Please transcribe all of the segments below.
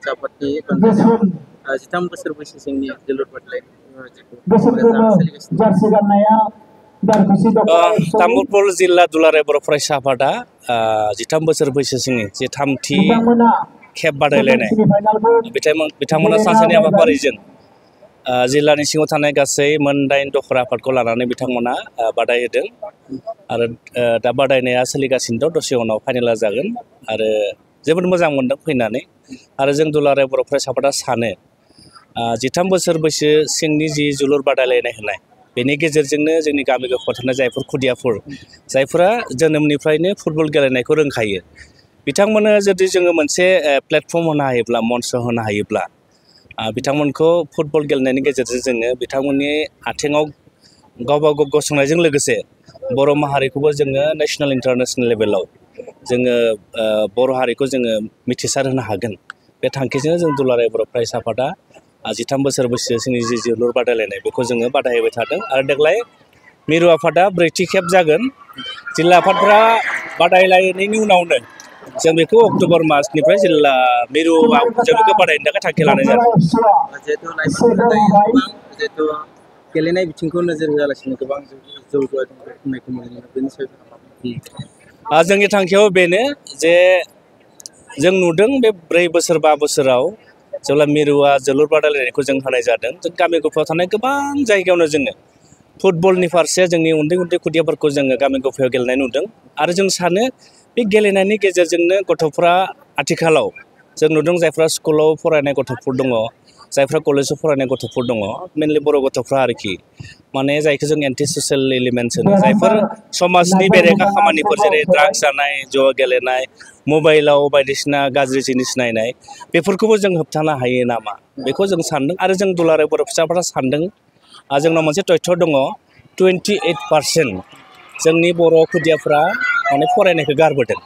फरायसा आफादनि बान्जायनायाव 13 बोसोर बैसोसिमनि जोलुर बादायलायनाय तामुलपुर जिल्ला दुलाराय बर' फरायसा आफादा 13 बोसोर बैसोसिमनि जे थामथि खेब बादायलायनाय बिथांमोना सानसेनि हाबाफारिजों जिल्लानि सिङाव थानाय गासै मोन 8 दखरा आफादखौ लानानै बिथांमोना बादायहोदों आरो दा बादायनाया सोलिगासिनो दं। दसे उनाव फाइनाला जागोन आरो जोबोद मोजां मोनदों फैनानै आरो जों दुलाराय बर' फरायसा आफादा सानो 13 बोसोर बैसो सिंनि जि जोलुर बादायलायनाय होनाय बेनि गेजेरजोंनो जोंनि गामि गफायाव थानाय जायफोर खुदियाफोर जायफोरा जोनोमनिफ्रायनो फुटबल गेलेनायखौ रोंखायो बिथांमोननो जुदि जोङो मोनसे प्लेटफर्म होनो हायोब्ला मन्च होनो हायोब्ला बिथांमोनखौ फुटबल गेलेनायनि गेजेरजों जोङो बिथांमोननि आथिङाव गावबा गाव गसंनायजों लोगोसे बर' माहारिखौबो जोङो नेशनेल इन्टारनेशनेल लेभेलाव जोङो बर' हारिखौ जोङो मिथिसार होनो हागोन बे थांखिजों जों दुलाराय बर' फरायसा आफादा 13 बोसोर बैसोसिमनि जि जोलुर बादायलायनाय बेखौ जोङो बादायहोबाय थादों आरो देग्लाय मिरु आफादा 4थि खेब जागोन। जिल्ला आफादफोरा बादायलायनायनि उनावनो जों बेखौ अक्ट'बर मासनिफ्राय जिल्ला मिरुआव जों बेखौ बादायनो थाखाय थांखि लानाय जादों। जिहेतु गेलेनाय बिथिंखौ नोजोर होआलासिनो गोबां जौगानायखौ नुनो बेनि सायाव जोंनि थांखियाव बेनो जे जों नुदों बे 4 बोसोर 5 बोसोराव जेब्ला मिरुआ जोलुर बादायलायनायखौ जों होनाय जादों जों गामि गफायाव थानाय गोबां जायगायावनो जोङो फुटबलनि फारसे जोंनि उन्दै उन्दै खुदियाफोरखौ जोङो गामि गफायाव गेलेनाय नुदों आरो जों सानो बे गेलेनायनि गेजेरजोंनो गथ'फ्रा आथिखालाव जों नुदों जायफ्रा स्कुलाव फरायनाय गथ'फोर दङ जायफ्रा कलेजाव फरायनाय गथ'फोर दङ मेनलि बर' गथ'फ्रा आरोखि माने जायखौ जों एन्टि ससियेल एलिमेन्ट्स होनो जायफोर समाजनि बेरेखा खामानिफोर जेरै ड्राग्स जानाय जुवा गेलेनाय मबाइलाव बायदिसिना गाज्रि जिनिस नायनाय बेफोरखौबो जों होबथानो हायो नामा बेखौ जों सानदों आरो जों दुलाराय बर' फिसाफोरा सानदों जोंनाव मोनसे तथ्य दङ 28% जोंनि बर' खुदियाफ्रा माने फरायनायखौ गारबोदों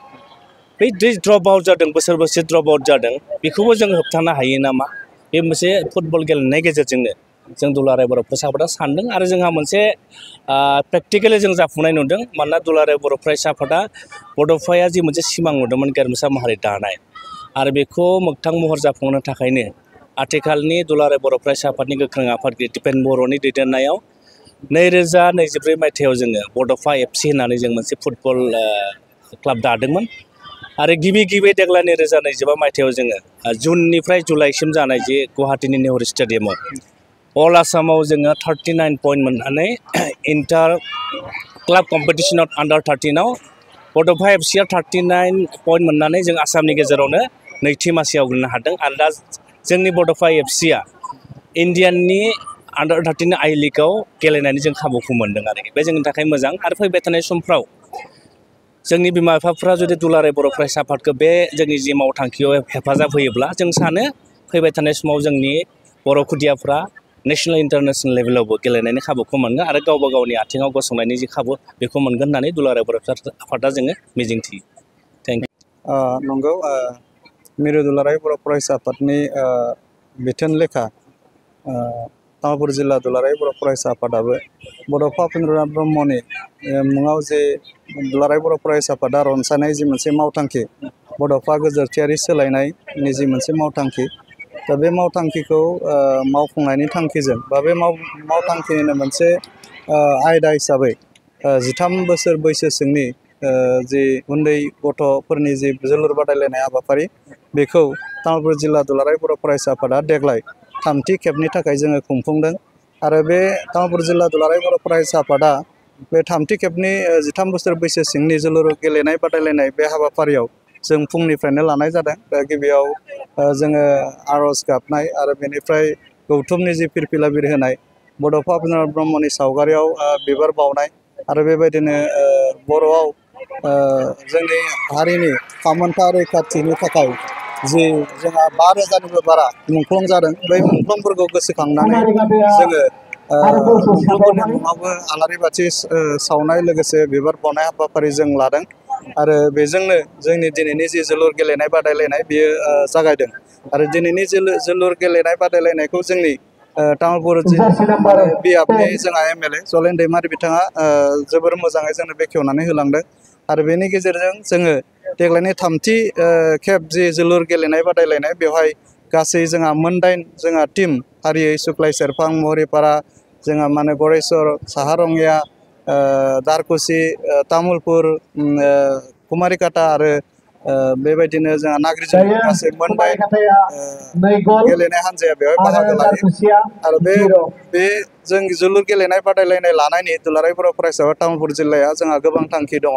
बै ड्रप आउट जादों बोसोर बोसोर ड्रप आउट जादों बेखौबो जों होबथानो हायो नामा बे मोनसे फुटबल गेलेनायनि गेजेरजोंनो जों दुलाराय बर' फरायसा आफादा सानदों आरो जोंहा मोनसे प्रेक्टिकेलि जों जाफुंनाय नुदों मानोना दुलाराय बर' फरायसा आफादा बड'फाया जि मोनसे सिमां नुदोंमोन गेरेमसा माहारि दानाय आरो बेखौ मोगथां महर जाफुंहोनो थाखायनो आथिखालनि दुलाराय बर' फरायसा आफादनि गोख्रों आफादगिरि दिपेन बर'नि दैदेननायाव 2024 मायथाइयाव जोङो बड'फा FC होननानै जों मोनसे फुटबल क्लाब दादोंमोन आरो गिबि देग्लाय 2025 मायथाइयाव जोङो जुननिफ्राय जुलाइसिम जानाय जे गुवाहाटीनि नेहरू स्टेडियामाव अल आसामाव जोङो 39 पइन्ट मोननानै इन्टार क्लाब कम्पिटिसनाव आन्डार 13आव बड'फा FCआ 39 पइन्ट मोननानै जों आसामनि गेजेरावनो नैथि मासियाव गोलैनो हादों आरो दा जोंनि बड'फा FCआ इन्डियाननि आन्डार 13 आई लीगआव गेलेनायनि जों खाबुखौ मोन्दों आरोखि बे जोंनि थाखाय मोजां आरो फैबाय थानाय समफ्राव जोंनि बिमा बिफाफ्रा जुदि दुलाराय बर' फरायसा आफादखौ बे जोंनि जि मावथांखियाव हेफाजाब होयोब्ला जों सानो फैबाय थानाय समाव जोंनि बर' खुदियाफ्रा नेशनेल इन्टारनेशनेल लेभेलावबो गेलेनायनि खाबुखौ मोनगोन आरो गावबा गावनि आथिङाव गसंनायनि जि खाबु बेखौ मोनगोन होननानै दुलाराय बर' आफादा जोङो मिजिंथियो। Thank you. नंगौ मिरु दुलाराय बर' फरायसा आफादनि बिथोन लेखा तामुलपुर जिल्ला दुलाराय बर' फरायसा आफादाबो बड'फा उपेन्द्रनाथ ब्रह्मनि मुङाव जे दुलाराय बर' फरायसा आफादा रनसायनाय जि मोनसे मावथांखि बड'फा गोजोरथियारि सोलायनायनि जि मोनसे मावथांखि दा बे मावथांखिखौ मावफुंनायनि थांखिजों बा बे मावथांखिनिनो मोनसे आयदा हिसाबै 13 बोसोर बैसो सिंनि जि उन्दै गथ'फोरनि जि जोलुर बादायलायनाय हाबाफारि बेखौ तामुलपुर जिल्ला दुलाराय बर' फरायसा आफादा देग्लाय 3थि खेबनि थाखाय जोङो खुंफुंदों आरो बे तामुलपुर जिल्ला दुलाराय बर' फरायसा आफादा बे 3थि खेबनि 13 बोसोर बैसो सिंनि जोलुर गेलेनाय बादायलायनाय बे हाबाफारियाव जों फुंनिफ्रायनो लानाय जादों दा गिबियाव जोङो आर'ज गाबनाय आरो बेनिफ्राय गौथुमनि जि फिरफिला बिरहोनाय बड'फा उपेन्द्रनाथ ब्रह्मनि सावगारियाव बिबार बावनाय आरो बेबायदिनो बर'आव जोंनि हारिनि थामोनथा रैखाथिनि थाखाय जि जोंहा 5,000निबो बारा मुंख्लं जादों बै मुंख्लंफोरखौ गोसोखांनानै जोङो मुंख्लंफोरनि मुङावबो आलारि बाथि सावनाय लोगोसे बिबार बावनाय हाबाफारि जों लादों आरो बेजोंनो जोंनि दिनैनि जि जोलुर गेलेनाय बादायलायनाय बियो जागायदों आरो दिनैनि जोलुर गेलेनाय बादायलायनायखौ जोंनि तामुलपुर बियाबनि जोंहा MLA जलेन दैमारि बिथाङा जोबोर मोजाङै जोंनो बेखेवनानै होलांदों आरो बेनि गेजेरजों जोङो देग्लायनि 3थि खेब जि जोलुर गेलेनाय बादायलायनाय बेवहाय गासै जोंहा मोनदाइन जोंहा टीम फारियै सुक्लाय सेरफां महरिपारा जोंहा माने गरेस्वर साहा रंगिया दारकुसि तामुलपुर कुमारिकाटा आरो बेबायदिनो जोंहा नाग्रिजुलि गासै मोनदाइन गेलेनाय हान्जाया बेवहाय बाहागो लायो आरो बे जों जोलुर गेलेनाय बादायलायनाय लानायनि दुलाराय बर' फरायसा तामुलपुर जिल्लाया जोंहा गोबां थांखि दङ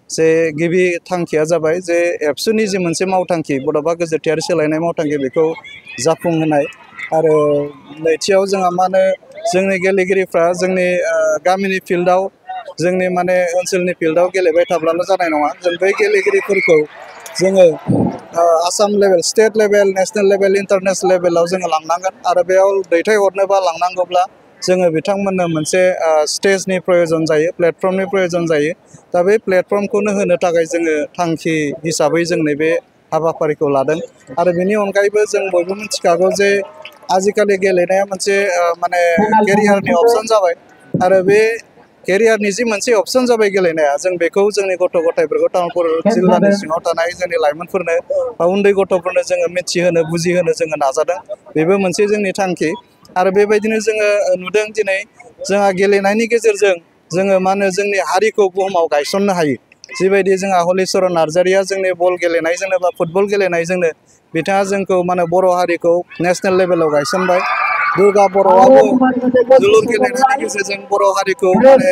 जे गिबि थांखिया जाबाय जे एबसुनि जि मोनसे मावथांखि बड'फा गोजोरथियारि सोलायनाय मावथांखि बेखौ जाफुंहोनाय आरो नैथियाव जोंहा मा होनो जोंनि गेलेगिरिफ्रा जोंनि गामिनि फिल्डआव जोंनि माने ओनसोलनि फिल्डआव गेलेबाय थाब्लाल' जानाय नङा जों बै गेलेगिरिफोरखौ जोङो Assam level state level national level international लेभेलाव जोङो लांनांगोन आरो बेयाव दैथायहरनोबा लांनांगौब्ला जोङो बिथांमोननो मोनसे स्टेजनि प्रयोजन जायो प्लेटफर्मनि प्रयोजन जायो दा बे प्लेटफर्मखौनो होनो थाखाय जोङो थांखि हिसाबै जों नैबे हाबाफारिखौ लादों आरो बेनि अनगायैबो जों बयबो मिथिखागौ जे आजिखालि गेलेनाया मोनसे माने केरियारनि अपसन जाबाय आरो बे केरियारनि जि मोनसे अपसन जाबाय गेलेनाया जों बेखौ जोंनि गथ' गथायफोरखौ तामुलपुर जिल्लानि सिङाव थानाय जोंनि लाइमोनफोरनो बा उन्दै गथ'फोरनो जोङो मिथिहोनो बुजिहोनो जोङो नाजादों बेबो मोनसे जोंनि थांखि आरो बेबायदिनो जोङो नुदों दिनै जोंहा गेलेनायनि गेजेरजों जोङो मा होनो जोंनि हारिखौ बुहुमाव गायसननो हायो जिबायदि जोंहा हलिचरन नार्जारिया जोंनि बल गेलेनायजोंनो बा फुटबल गेलेनायजोंनो बिथाङा जोंखौ माने बर' हारिखौ नेशनेल लेभेलाव गायसनबाय दुर्गा बर'आबो जोलुर गेलेनायनि गेजेरजों बर' हारिखौ माने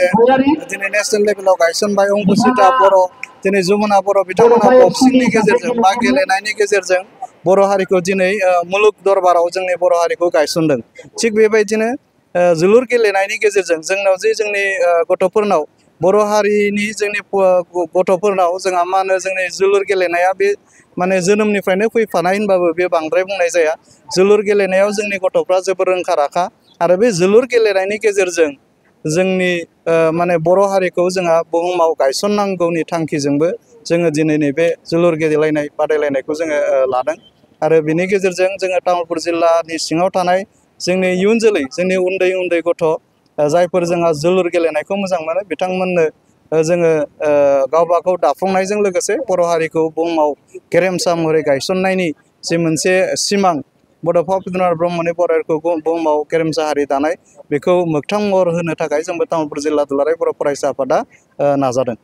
दिनै नेशनेल लेभेलाव गायसनबाय अंकुसिता बर' दिनै जमुना बर' बिथांमोना बक्सिंनि गेजेरजों बा गेलेनायनि गेजेरजों बर' हारिखौ दिनै मुलुग दरबाराव जोंनि बर' हारिखौ गायसनदों थिग बेबायदिनो जोलुर गेलेनायनि गेजेरजों जोंनाव जे जोंनि गथ'फोरनाव बर' हारिनि जोंनि गथ'फोरनाव जोंहा मा होनो जोंनि जोलुर गेलेनाया बे माने जोनोमनिफ्रायनो फैफानाय होनबाबो बे बांद्राय बुंनाय जाया जोलुर गेलेनायाव जोंनि गथ'फ्रा जोबोर रोंखा राखा आरो बे जोलुर गेलेनायनि गेजेरजों जोंनि माने बर' हारिखौ जोंहा बुहुमाव गायसननांगौनि थांखिजोंबो जोङो दिनै नैबे जोलुर गेलेलायनाय बादायलायनायखौ जोङो लादों आरो बिनि गेजेरजों जोङो तामुलपुर जिल्लानि सिङाव थानाय जोंनि इयुन जोलै जोंनि उन्दै उन्दै गथ' जायफोर जोंहा जोलुर गेलेनायखौ मोजां मोनो बिथांमोननो जोङो गावबा गाव दाफुंनायजों लोगोसे बर' हारिखौ बुहुमाव गेरेमसा महरै गायसननायनि जि मोनसे सिमां बड'फा उपेन्द्रनाथ ब्रह्मनि बर' हारिखौ बुहुमाव गेरेमसा हारि दानाय बेखौ मोगथां महर होनो थाखाय जोंबो तामुलपुर जिल्ला दुलाराय बर' फरायसा आफादा नाजादों।